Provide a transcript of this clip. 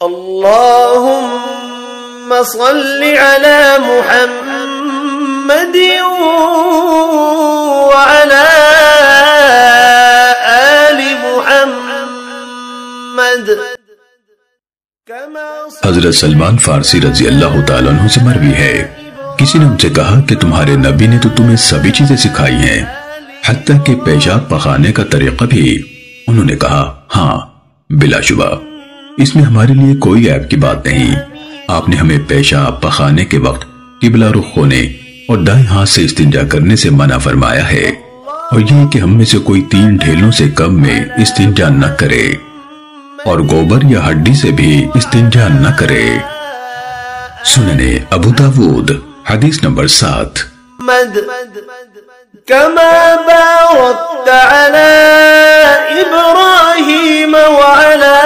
اللهم صل على محمد وعلى آل محمد. حضرت سلمان فارسی رضی اللہ تعالیٰ عنہ سے مروی ہے، کسی نے ان سے کہا کہ تمہارے نبی نے تو تمہیں سبھی چیزیں سکھائی ہیں، حتیٰ کہ پیشاب پخانے کا طریقہ بھی. انہوں نے کہا ہاں بلا شبہ، اس میں ہمارے لیے کوئی عیب کی بات نہیں. آپ نے ہمیں پیشاب پخانے کے وقت قبلہ رخ ہونے اور دائیں ہاتھ سے استنجا کرنے سے منع فرمایا ہے، اور یہ کہ ہم میں سے کوئی 3 ڈھیلوں سے کم میں استنجا نہ کرے اور گوبر یا ہڈی سے بھی استنجا نہ کرے. سننے ابو داود حدیث نمبر 7. كما باركت على إبراهيم وعلى